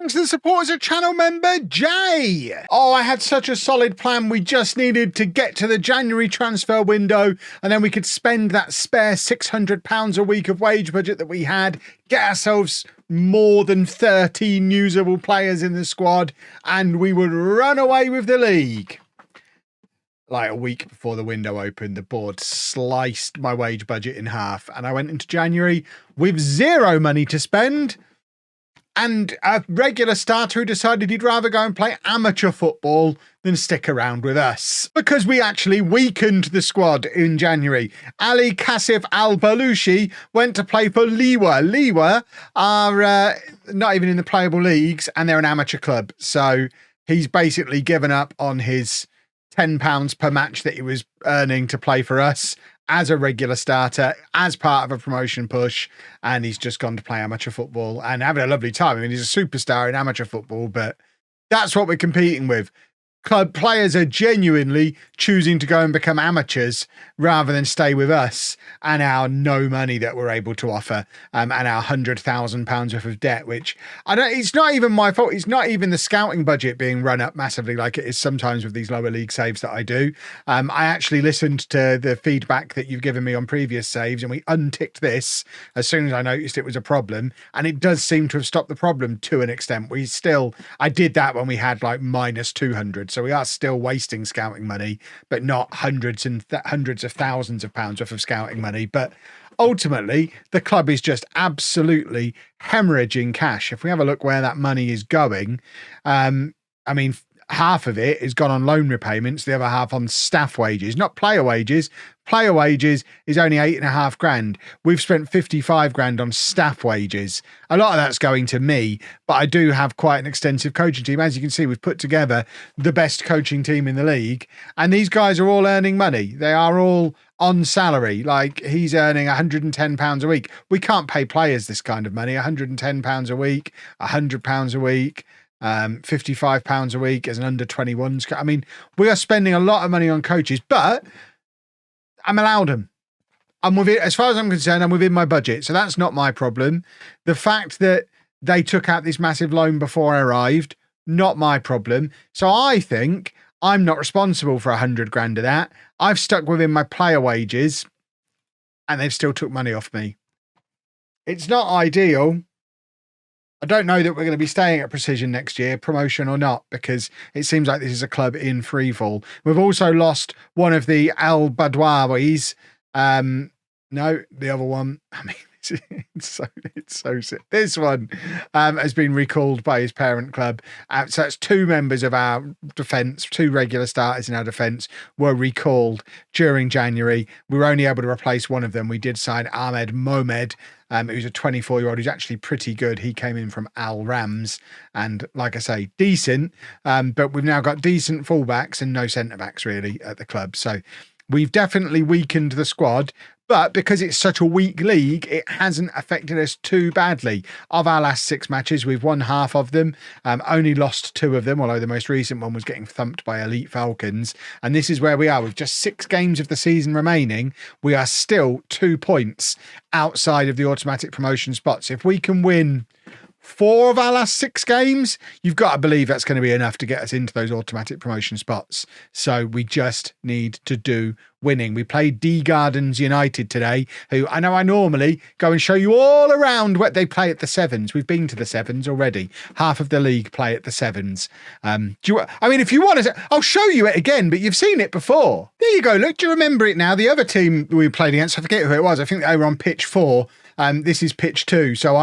Thanks to the support as a channel member, Jay. Oh, I had such a solid plan. We just needed to get to the January transfer window and then we could spend that spare £600 a week of wage budget that we had, get ourselves more than 13 usable players in the squad, and we would run away with the league. Like a week before the window opened, the board sliced my wage budget in half and I went into January with zero money to spend and a regular starter who decided he'd rather go and play amateur football than stick around with us. Because we actually weakened the squad in January. Ali Kasif Al-Balushi went to play for Liwa. Liwa are not even in the playable leagues and they're an amateur club. So he's basically given up on his £10 per match that he was earning to play for us as a regular starter, as part of a promotion push, and he's just gone to play amateur football and having a lovely time. I mean, he's a superstar in amateur football, but that's what we're competing with. Club players are genuinely choosing to go and become amateurs rather than stay with us and our no money that we're able to offer, and our £100,000 worth of debt, which it's not even my fault. It's not even the scouting budget being run up massively like it is sometimes with these lower league saves that I do. I actually listened to the feedback that you've given me on previous saves and we unticked this as soon as I noticed it was a problem, and it does seem to have stopped the problem to an extent. I did that when we had like minus 200. So we are still wasting scouting money, but not hundreds and hundreds of thousands of pounds worth of scouting money. But ultimately, the club is just absolutely hemorrhaging cash. If we have a look where that money is going, I mean, half of it is gone on loan repayments, the other half on staff wages, not player wages. Player wages is only 8.5 grand. We've spent 55 grand on staff wages. A lot of that's going to me, but I do have quite an extensive coaching team. As you can see, we've put together the best coaching team in the league, and these guys are all earning money. They are all on salary. Like, he's earning £110 a week. We can't pay players this kind of money. £110 a week, £100 a week. £55 a week as an under 21s. I mean, we are spending a lot of money on coaches, but I'm allowed them. I'm within, as far as I'm concerned, I'm within my budget. So that's not my problem. The fact that they took out this massive loan before I arrived, not my problem. So I think I'm not responsible for 100 grand of that. I've stuck within my player wages and they've still took money off me. It's not ideal. I don't know that we're going to be staying at Precision next year, promotion or not, because it seems like this is a club in freefall. We've also lost one of the Al Badwawis. No, the other one. I mean, it's so sick. This one has been recalled by his parent club. So that's two members of our defence, two regular starters in our defence were recalled during January. We were only able to replace one of them. We did sign Ahmed Mohamed, who's a 24-year-old who's actually pretty good. He came in from Al Rams and, like I say, decent. But we've now got decent fullbacks and no centre-backs really at the club. So we've definitely weakened the squad. But because it's such a weak league, it hasn't affected us too badly. Of our last 6 matches, we've won half of them, only lost 2 of them, although the most recent one was getting thumped by Elite Falcons. And this is where we are. With just 6 games of the season remaining, we are still 2 points outside of the automatic promotion spots. If we can win 4 of our last 6 games, you've got to believe that's going to be enough to get us into those automatic promotion spots. So we just need to do winning. We played D Gardens United today, who I know I normally go and show you all around what they play at the 7s. We've been to the 7s already. Half of the league play at the 7s. I mean, if you want to, I'll show you it again, but you've seen it before. There you go. Look, do you remember it now? The other team we played against, I forget who it was. I think they were on pitch 4. This is pitch 2, so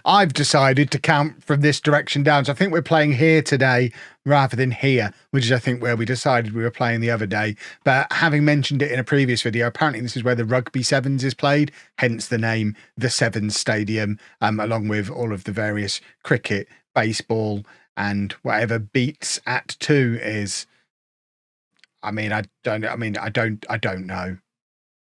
I've decided to count from this direction down. So I think we're playing here today rather than here, which is I think where we decided we were playing the other day. But having mentioned it in a previous video, apparently this is where the rugby 7s is played, hence the name, the 7s Stadium, along with all of the various cricket, baseball, and whatever beats at 2 is. I don't know.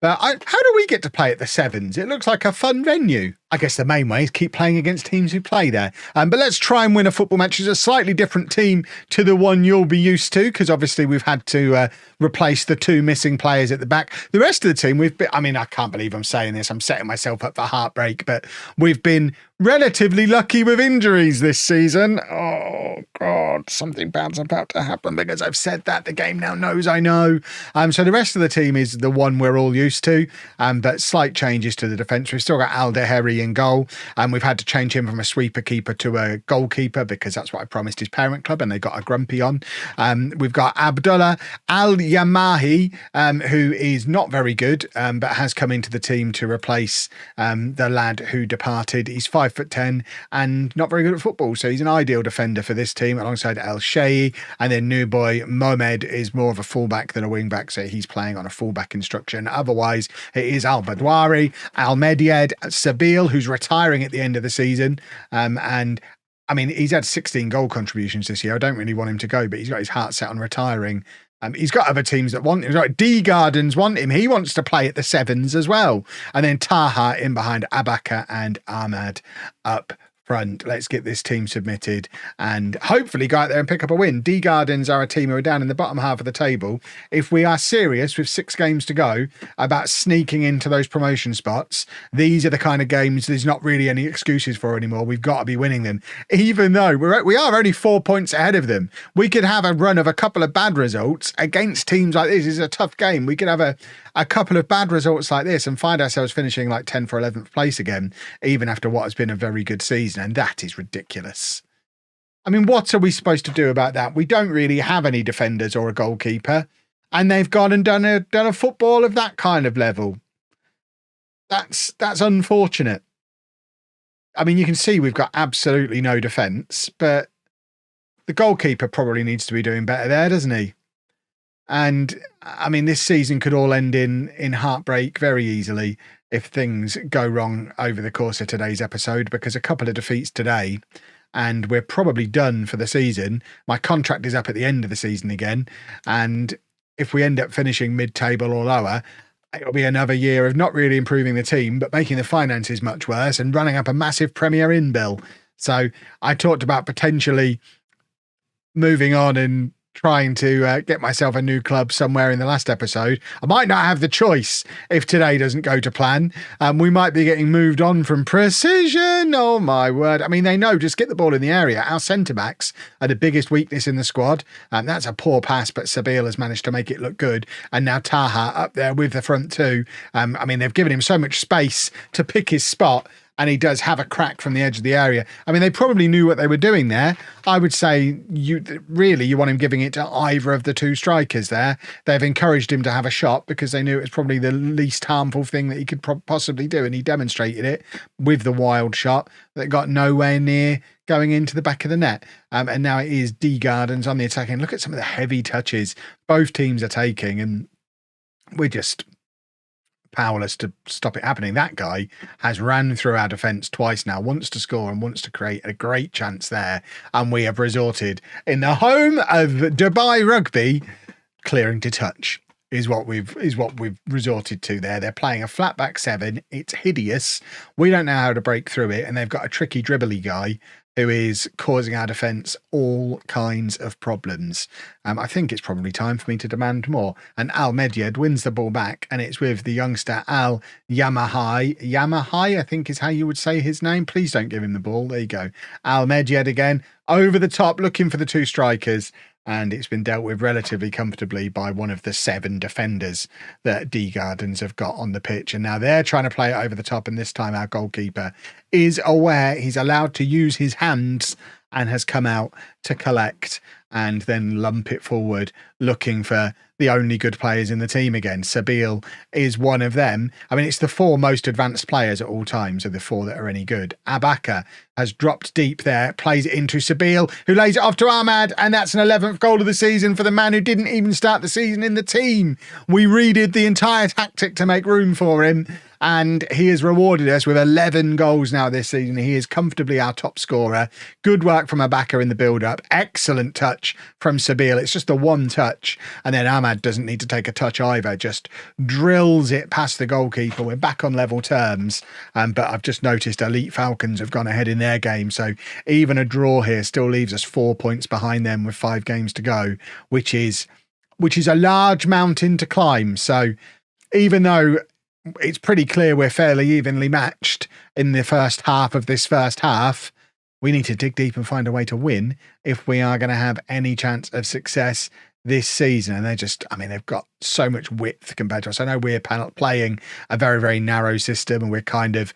But how do we get to play at the 7s? It looks like a fun venue. I guess the main way is keep playing against teams who play there. But let's try and win a football match. It's a slightly different team to the one you'll be used to, because obviously we've had to replace the 2 missing players at the back. The rest of the team, I mean, I can't believe I'm saying this. I'm setting myself up for heartbreak, but we've been relatively lucky with injuries this season. Oh, God, something bad's about to happen because I've said that. The game now knows I know. So the rest of the team is the one we're all used to, but slight changes to the defence. We've still got Aldeherri in goal, and we've had to change him from a sweeper keeper to a goalkeeper because that's what I promised his parent club, and they got a grumpy on. We've got Abdullah Al-Yamahi, who is not very good, but has come into the team to replace the lad who departed. He's 5'10" and not very good at football, so he's an ideal defender for this team alongside El Shei. And then new boy Mohamed is more of a fullback than a wingback, so he's playing on a fullback instruction. Otherwise, it is Al Badwari, Al Medied, Sabil, who's retiring at the end of the season, and I mean, he's had 16 goal contributions this year. I don't really want him to go, but he's got his heart set on retiring. He's got other teams that want him. He's got D Gardens want him. He wants to play at the 7s as well. And then Taha in behind Abaka and Ahmad up front. Let's get this team submitted and hopefully go out there and pick up a win. D Gardens are a team who are down in the bottom half of the table. If we are serious with 6 games to go about sneaking into those promotion spots, these are the kind of games there's not really any excuses for anymore. We've got to be winning them, even though we are only 4 points ahead of them. We could have a run of a couple of bad results against teams like this. It's a tough game. We could have a couple of bad results like this and find ourselves finishing like 10th or 11th place again, even after what has been a very good season. And that is ridiculous. I mean, what are we supposed to do about that? We don't really have any defenders or a goalkeeper, and they've gone and done a football of that kind of level. That's unfortunate. I mean, you can see we've got absolutely no defence, but the goalkeeper probably needs to be doing better there, doesn't he? And I mean, this season could all end in heartbreak very easily if things go wrong over the course of today's episode, because a couple of defeats today and we're probably done for the season. My contract is up at the end of the season again, and if we end up finishing mid-table or lower, it'll be another year of not really improving the team, but making the finances much worse and running up a massive Premier Inn bill. So I talked about potentially moving on and trying to get myself a new club somewhere in the last episode. I might not have the choice if today doesn't go to plan. We might be getting moved on from Precision. Oh my word. I mean, they know just get the ball in the area. Our centre-backs are the biggest weakness in the squad. That's a poor pass, but Sabil has managed to make it look good. And now Taha up there with the front 2. I mean, they've given him so much space to pick his spot, and he does have a crack from the edge of the area. I mean, they probably knew what they were doing there. I would say you want him giving it to either of the 2 strikers there. They've encouraged him to have a shot because they knew it was probably the least harmful thing that he could possibly do, and he demonstrated it with the wild shot that got nowhere near going into the back of the net. And now it is D Gardens on the attack. And look at some of the heavy touches both teams are taking, and we're just powerless to stop it happening. That guy has ran through our defence twice now, wants to score and wants to create a great chance there, and we have resorted in the home of Dubai Rugby, clearing to touch is what we've resorted to there. They're playing a flat back 7. It's hideous. We don't know how to break through it, and they've got a tricky dribbly guy who is causing our defence all kinds of problems. I think it's probably time for me to demand more. And Al Medied wins the ball back, and it's with the youngster Al Yamahai. Yamahai, I think is how you would say his name. Please don't give him the ball. There you go. Al Medied again, over the top, looking for the 2 strikers. And it's been dealt with relatively comfortably by one of the 7 defenders that D Gardens have got on the pitch. And now they're trying to play it over the top. And this time our goalkeeper is aware he's allowed to use his hands and has come out to collect and then lump it forward, looking for the only good players in the team again. Sabil is one of them. I mean, it's the 4 most advanced players at all times, are the 4 that are any good. Abaka has dropped deep there, plays it into Sabil, who lays it off to Ahmad, and that's an 11th goal of the season for the man who didn't even start the season in the team. We redid the entire tactic to make room for him, And he has rewarded us with 11 goals now this season. He is comfortably our top scorer. Good work from Abaka in the build-up. Excellent touch from Sabir. It's just the one touch. And then Ahmad doesn't need to take a touch either. Just drills it past the goalkeeper. We're back on level terms. But I've just noticed Elite Falcons have gone ahead in their game. So even a draw here still leaves us 4 points behind them with 5 games to go, which is a large mountain to climb. So even though it's pretty clear we're fairly evenly matched in the first half of this first half, we need to dig deep and find a way to win if we are going to have any chance of success this season. And they've got so much width compared to us. I know we're playing a very, very narrow system, and we're kind of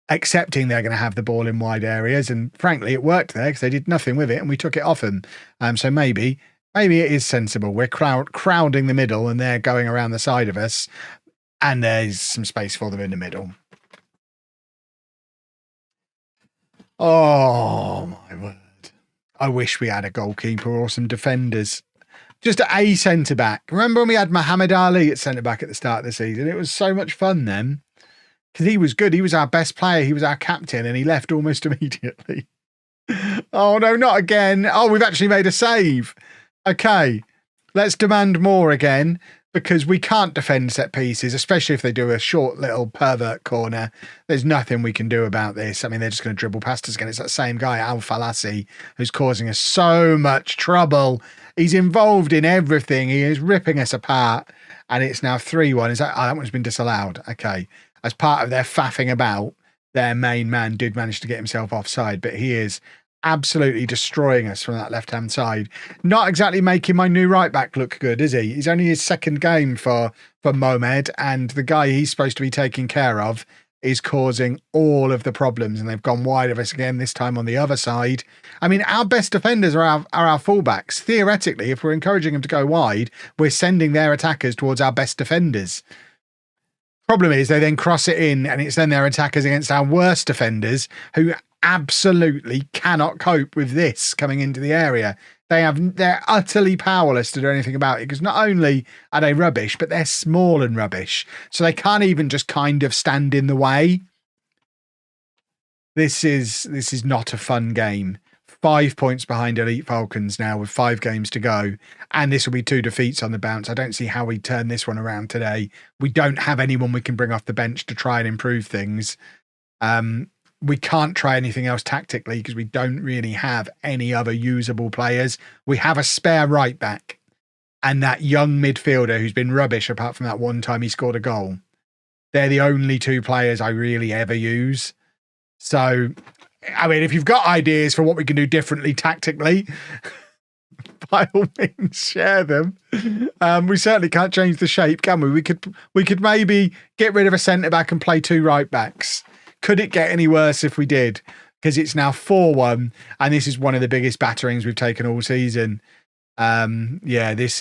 accepting they're going to have the ball in wide areas. And frankly, it worked there because they did nothing with it and we took it off them. So maybe it is sensible. We're crowding the middle and they're going around the side of us, and there's some space for them in the middle. Oh, my word. I wish we had a goalkeeper or some defenders. Just a centre-back. Remember when we had Muhammad Ali at centre-back at the start of the season? It was so much fun then. Because he was good. He was our best player. He was our captain, and he left almost immediately. Oh, no, not again. Oh, we've actually made a save. Okay, let's demand more again, because we can't defend set pieces, especially if they do a short little pervert corner. There's nothing we can do about this. I mean, they're just going to dribble past us again. It's that same guy, Al Falassi, who's causing us so much trouble. He's involved in everything. He is ripping us apart, and it's now 3-1. That one's been disallowed. Okay. As part of their faffing about, their main man did manage to get himself offside, but he is absolutely destroying us from that left-hand side. Not exactly making my new right-back look good, is he? He's only his second game for Mohamed, and the guy he's supposed to be taking care of is causing all of the problems, and they've gone wide of us again, this time on the other side. I mean, our best defenders are our fullbacks. Theoretically, if we're encouraging them to go wide, we're sending their attackers towards our best defenders. Problem is they then cross it in, and it's then their attackers against our worst defenders, who absolutely cannot cope with this coming into the area. They're utterly powerless to do anything about it, because not only are they rubbish, but they're small and rubbish. So they can't even just kind of stand in the way. This is not a fun game. 5 points behind Elite Falcons now with 5 games to go. And this will be 2 defeats on the bounce. I don't see how we turn this one around today. We don't have anyone we can bring off the bench to try and improve things. We can't try anything else tactically because we don't really have any other usable players. We have a spare right back and that young midfielder who's been rubbish apart from that one time he scored a goal. They're the only 2 players I really ever use. So, I mean, if you've got ideas for what we can do differently tactically, by all means, share them. We certainly can't change the shape, can we? We could maybe get rid of a centre-back and play 2 right-backs. Could it get any worse if we did? Because it's now 4-1, and this is one of the biggest batterings we've taken all season. Yeah, this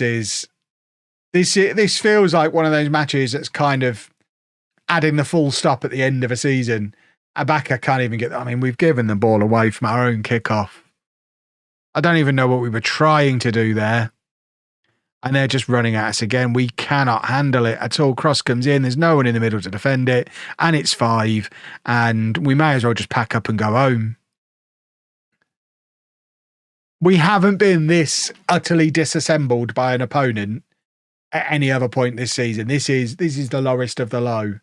feels like one of those matches that's kind of adding the full stop at the end of a season. Abaka can't even get... I mean, we've given the ball away from our own kickoff. I don't even know what we were trying to do there. And they're just running at us again. We cannot handle it at all. Cross comes in. There's no one in the middle to defend it. And it's 5. And we may as well just pack up and go home. We haven't been this utterly disassembled by an opponent at any other point this season. This is the lowest of the low.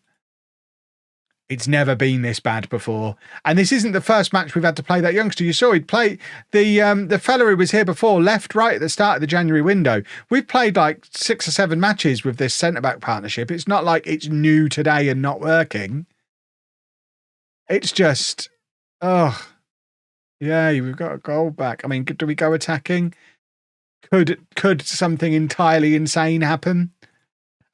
It's never been this bad before. And this isn't the first match we've had to play that youngster. You saw he'd play the fella who was here before left right at the start of the January window. We've played like 6 or 7 matches with this centre-back partnership. It's not like it's new today and not working. It's just, oh, yeah, we've got a goal back. I mean, do we go attacking? Could something entirely insane happen?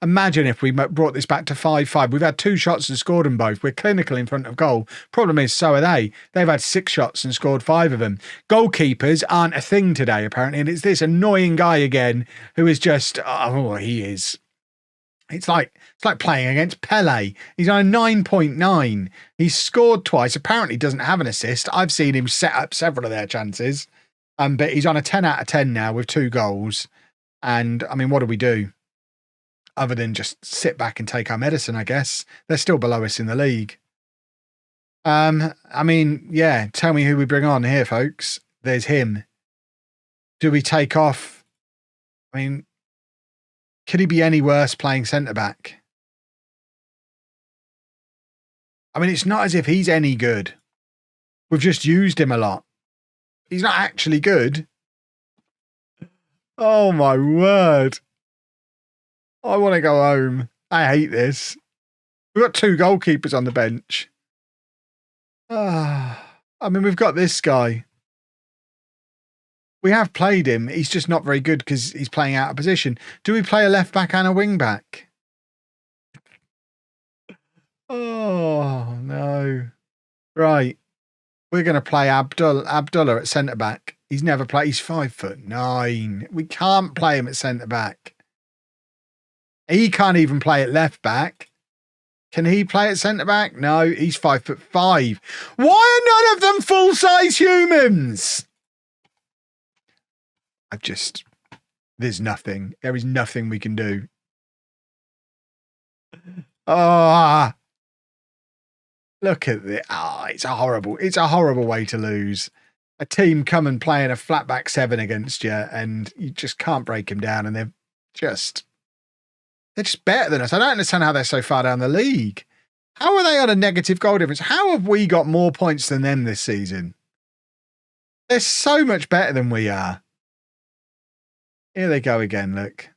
Imagine if we brought this back to 5-5. We've had 2 shots and scored them both. We're clinical in front of goal. Problem is, so are they. They've had 6 shots and scored 5 of them. Goalkeepers aren't a thing today, apparently. And it's this annoying guy again who is just, oh, he is. It's like playing against Pele. He's on a 9.9. He's scored twice. Apparently doesn't have an assist. I've seen him set up several of their chances. But he's on a 10 out of 10 now with 2 goals. And, I mean, what do we do? other than just sit back and take our medicine, I guess. They're still below us in the league. I mean, yeah, tell me who we bring on here, folks. There's him. Do we take off? I mean, could he be any worse playing centre-back? I mean, it's not as if he's any good. We've just used him a lot. He's not actually good. Oh, my word. I want to go home. I hate this. We've got 2 goalkeepers on the bench. I mean, we've got this guy. We have played him. He's just not very good because he's playing out of position. Do we play a left back and a wing back? Oh, no. Right. We're going to play Abdullah at centre back. He's never played. He's 5'9". We can't play him at centre back. He can't even play at left back. Can he play at centre back? No, he's 5'5". Why are none of them full-size humans? There's nothing. There is nothing we can do. Oh, look at this. It's a horrible way to lose. A team come and play in a flat back 7 against you, and you just can't break them down, and they're just better than us. I don't understand how they're so far down the league. How are they on a negative goal difference? How have we got more points than them this season? They're so much better than we are. Here they go again, look.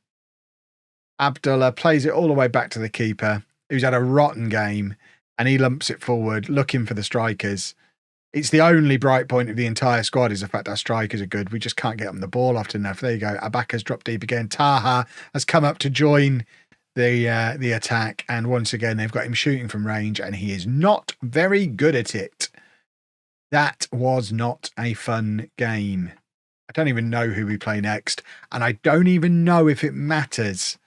Abdullah plays it all the way back to the keeper, who's had a rotten game, and he lumps it forward, looking for the strikers. It's the only bright point of the entire squad is the fact our strikers are good. We just can't get them the ball often enough. There you go. Abaka's dropped deep again. Taha has come up to join the attack, and once again they've got him shooting from range, and he is not very good at it. That was not a fun game. I don't even know who we play next, and I don't even know if it matters,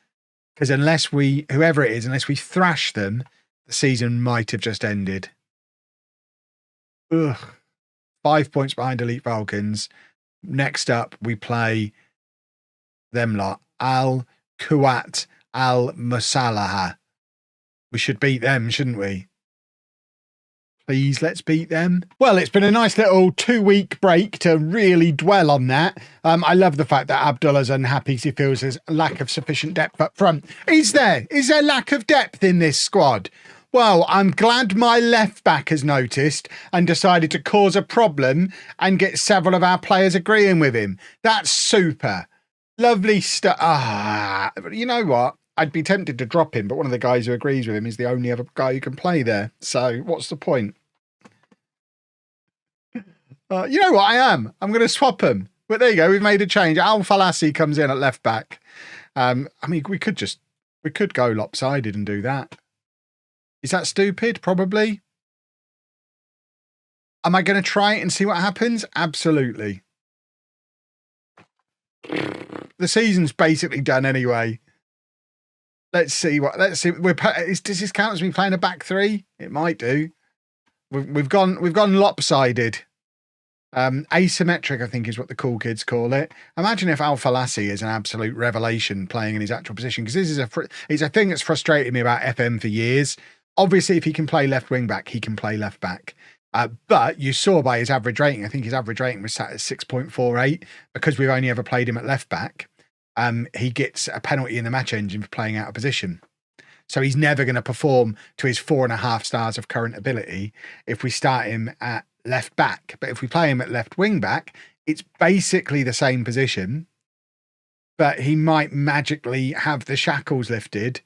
because whoever it is, unless we thrash them, the season might have just ended. Ugh. 5 points behind Elite Falcons. Next up, we play them lot. Al Kuwat Al Musalaha. We should beat them, shouldn't we? Please, let's beat them. Well, it's been a nice little 2-week break to really dwell on that. I love the fact that Abdullah's unhappy because he feels there's a lack of sufficient depth up front. Is there lack of depth in this squad? Well, I'm glad my left back has noticed and decided to cause a problem and get several of our players agreeing with him. That's super. Lovely stuff. You know what? I'd be tempted to drop him, but one of the guys who agrees with him is the only other guy who can play there. So what's the point? You know what? I'm going to swap him. But there you go. We've made a change. Al Falassi comes in at left back. I mean, we could go lopsided and do that. Is that stupid? Probably. Am I going to try it and see what happens? Absolutely. The season's basically done anyway. Let's see. Does this count as me playing a back 3? It might do. We've gone lopsided. Asymmetric, I think, is what the cool kids call it. Imagine if Al Falassi is an absolute revelation playing in his actual position, because this is it's a thing that's frustrated me about FM for years. Obviously, if he can play left wing back, he can play left back. But you saw by his average rating, I think his average rating was sat at 6.48 because we've only ever played him at left back. He gets a penalty in the match engine for playing out of position. So he's never going to perform to his 4.5 stars of current ability if we start him at left back. But if we play him at left wing back, it's basically the same position, but he might magically have the shackles lifted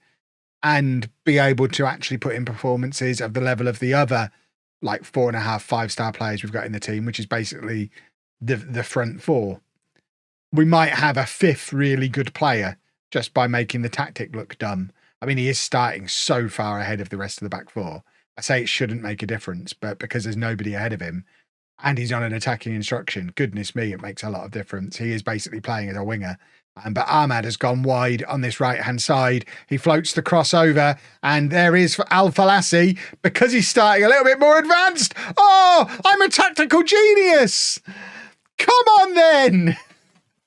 and be able to actually put in performances of the level of the other like 4.5, 5-star players we've got in the team, which is basically the front 4. We might have a 5th really good player just by making the tactic look dumb. I mean, he is starting so far ahead of the rest of the back 4. I say it shouldn't make a difference, but because there's nobody ahead of him and he's on an attacking instruction, goodness me, it makes a lot of difference. He is basically playing as a winger. But Ahmad has gone wide on this right-hand side. He floats the crossover, and there is Al Falassi because he's starting a little bit more advanced. Oh, I'm a tactical genius. Come on then.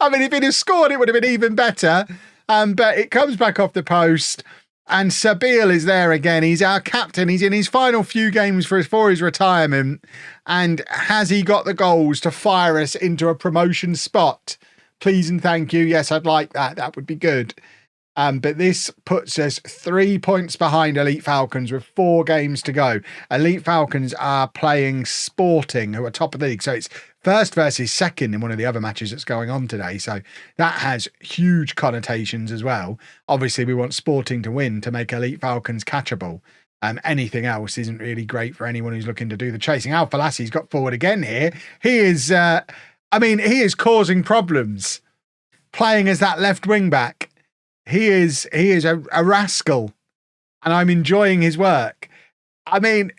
I mean, if he'd have scored, it would have been even better. But it comes back off the post. And Sabeel is there again. He's our captain. He's in his final few games for his retirement. And has he got the goals to fire us into a promotion spot? Please and thank you. Yes, I'd like that. That would be good. But this puts us 3 points behind Elite Falcons with 4 games to go. Elite Falcons are playing Sporting, who are top of the league. So it's first versus second in one of the other matches that's going on today. So that has huge connotations as well. Obviously, we want Sporting to win to make Elite Falcons catchable. Anything else isn't really great for anyone who's looking to do the chasing. Al Falassi's got forward again here. He is, he is causing problems playing as that left wing back. He is a rascal, and I'm enjoying his work. I mean,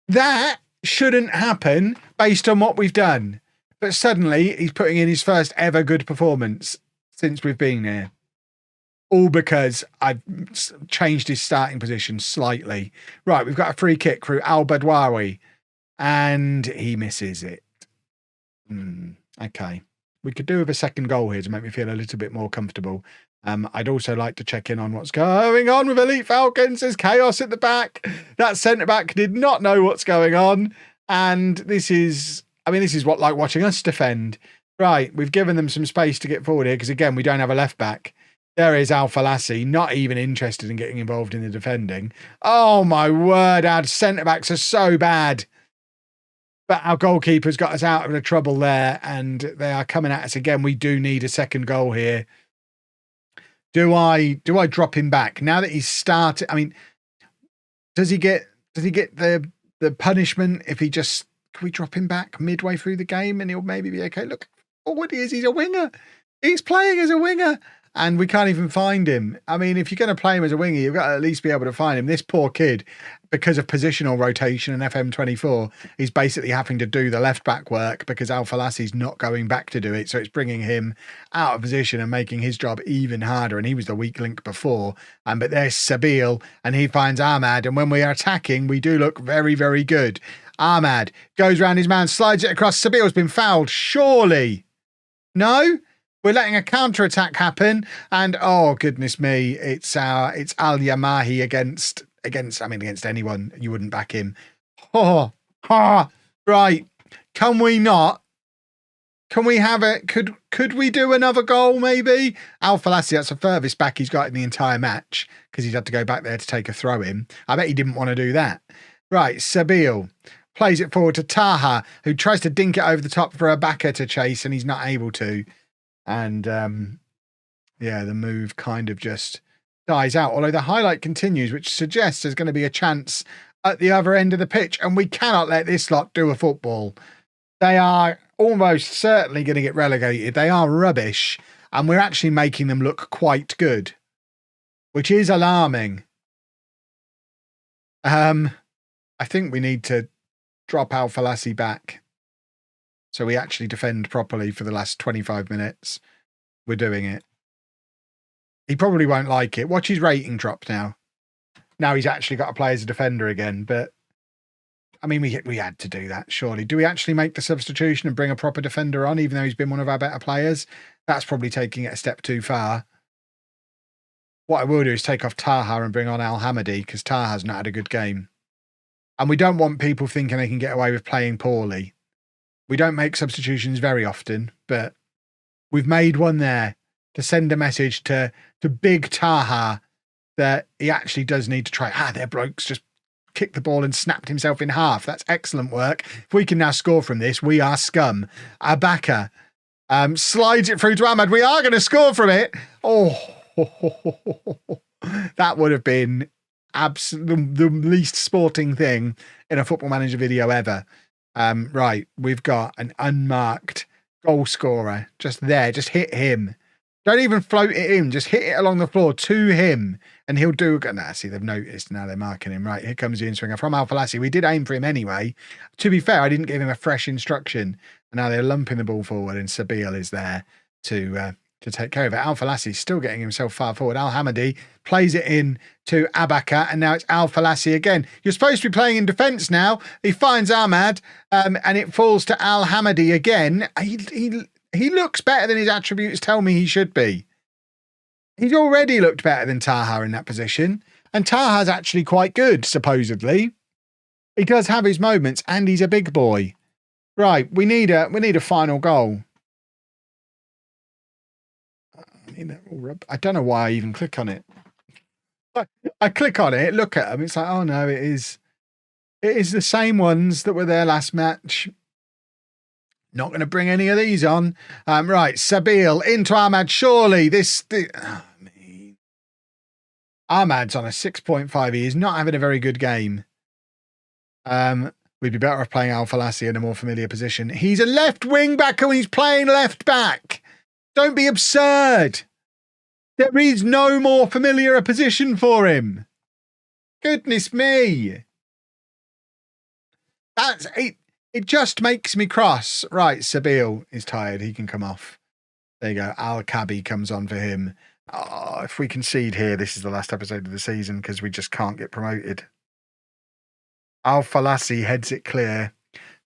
that shouldn't happen based on what we've done. But suddenly he's putting in his first ever good performance since we've been here. All because I've changed his starting position slightly. Right, we've got a free kick through Al Badwawi, and he misses it. Okay. We could do with a second goal here to make me feel a little bit more comfortable. I'd also like to check in on what's going on with Elite Falcons. There's chaos at the back. That centre-back did not know what's going on. And this is what like watching us defend. Right, we've given them some space to get forward here because, again, we don't have a left-back. There is Al Falassi, not even interested in getting involved in the defending. Oh, my word, our centre-backs are so bad. But our goalkeeper's got us out of the trouble there, and they are coming at us again. We do need a second goal here. Do I drop him back now that he's started? I mean, does he get the punishment if he just? Can we drop him back midway through the game and he'll maybe be okay? Look, what he is, he's a winger. He's playing as a winger. And we can't even find him. I mean, if you're going to play him as a winger, you've got to at least be able to find him. This poor kid, because of positional rotation and FM24, he's basically having to do the left-back work because Al Falassi's not going back to do it. So it's bringing him out of position and making his job even harder. And he was the weak link before. But there's Sabeel, and he finds Ahmad. And when we are attacking, we do look very, very good. Ahmad goes round his man, slides it across. Sabeel's been fouled, surely. No? We're letting a counter-attack happen, and oh goodness me, it's Al Yamahi against anyone. You wouldn't back him. Right. Can we not? Can we have it? Could we do another goal maybe? Al Falassi, that's the furthest back he's got in the entire match because he's had to go back there to take a throw in. I bet he didn't want to do that. Right, Sabeel plays it forward to Taha, who tries to dink it over the top for Abaka to chase, and he's not able to. And, the move kind of just dies out. Although the highlight continues, which suggests there's going to be a chance at the other end of the pitch. And we cannot let this lot do a football. They are almost certainly going to get relegated. They are rubbish. And we're actually making them look quite good, which is alarming. I think we need to drop Al Falassi back. So we actually defend properly for the last 25 minutes. We're doing it. He probably won't like it. Watch his rating drop now. Now he's actually got to play as a defender again. But, I mean, we had to do that, surely. Do we actually make the substitution and bring a proper defender on, even though he's been one of our better players? That's probably taking it a step too far. What I will do is take off Taha and bring on Al Hamadi, because Taha's not had a good game. And we don't want people thinking they can get away with playing poorly. We don't make substitutions very often, but we've made one there to send a message to big Taha that he actually does need to try. Their bloke's just kicked the ball and snapped himself in half. That's excellent work. If we can now score from this, we are scum. Abaka slides it through to Ahmad. We are going to score from it. Oh, that would have been the least sporting thing in a Football Manager video ever. Right, we've got an unmarked goal scorer just there. Just hit him. Don't even float it in. Just hit it along the floor to him, and he'll do. See, they've noticed now. They're marking him. Right, here comes the in-swinger from Al Falassi. We did aim for him anyway. To be fair, I didn't give him a fresh instruction, and now they're lumping the ball forward, and Sabeel is there to take care of it. Al Falassi's still getting himself far forward. Al Hamadi plays it in to Abaka, and now it's Al Falassi again. You're supposed to be playing in defence now. He finds Ahmad, and it falls to Al Hamadi again. he looks better than his attributes tell me he should be. He's already looked better than Taha in that position. And Taha's actually quite good, supposedly. He does have his moments, and he's a big boy. Right, we need a final goal. I don't know why I even click on it. I click on it, look at them. It's like, oh no, it is the same ones that were there last match. Not going to bring any of these on. Right, Sabil into Ahmad. Surely Ahmad's on a 6.5. He is not having a very good game. We'd be better off playing Al-Falassi in a more familiar position. He's a left wing back and he's playing left back. Don't be absurd. There is no more familiar a position for him. Goodness me. That's it. It just makes me cross. Right, Sabil is tired. He can come off. There you go. Al-Kabi comes on for him. Oh, if we concede here, this is the last episode of the season because we just can't get promoted. Al-Falassi heads it clear.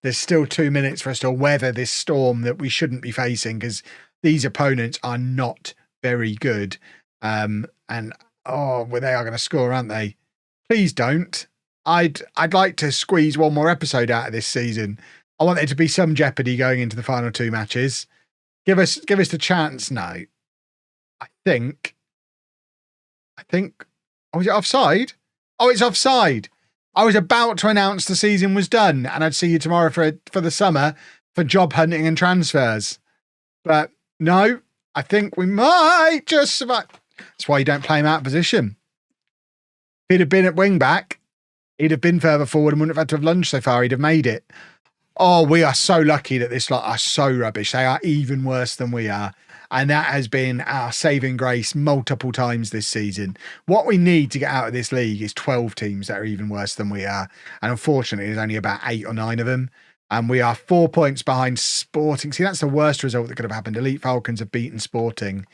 There's still 2 minutes for us to weather this storm that we shouldn't be facing because these opponents are not very good. And oh, well, they are going to score, aren't they? Please don't. I'd like to squeeze one more episode out of this season. I want there to be some jeopardy going into the final 2 matches. Give us the chance now. I think. Oh, is it offside? Oh, it's offside. I was about to announce the season was done and I'd see you tomorrow for the summer for job hunting and transfers. But no, I think we might just survive. That's why you don't play him out of position. If he'd have been at wing back, he'd have been further forward and wouldn't have had to have lunged so far. He'd have made it. Oh, we are so lucky that this lot are so rubbish. They are even worse than we are. And that has been our saving grace multiple times this season. What we need to get out of this league is 12 teams that are even worse than we are. And unfortunately, there's only about 8 or 9 of them. And we are 4 points behind Sporting. See, that's the worst result that could have happened. Elite Falcons have beaten Sporting.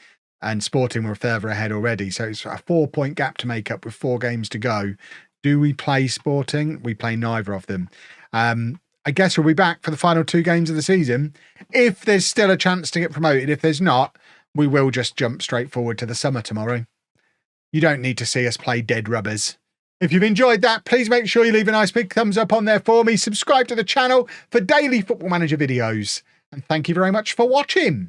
And Sporting were further ahead already. So it's a 4-point gap to make up with 4 games to go. Do we play Sporting? We play neither of them. I guess we'll be back for the final 2 games of the season. If there's still a chance to get promoted, if there's not, we will just jump straight forward to the summer tomorrow. You don't need to see us play dead rubbers. If you've enjoyed that, please make sure you leave a nice big thumbs up on there for me. Subscribe to the channel for daily Football Manager videos. And thank you very much for watching.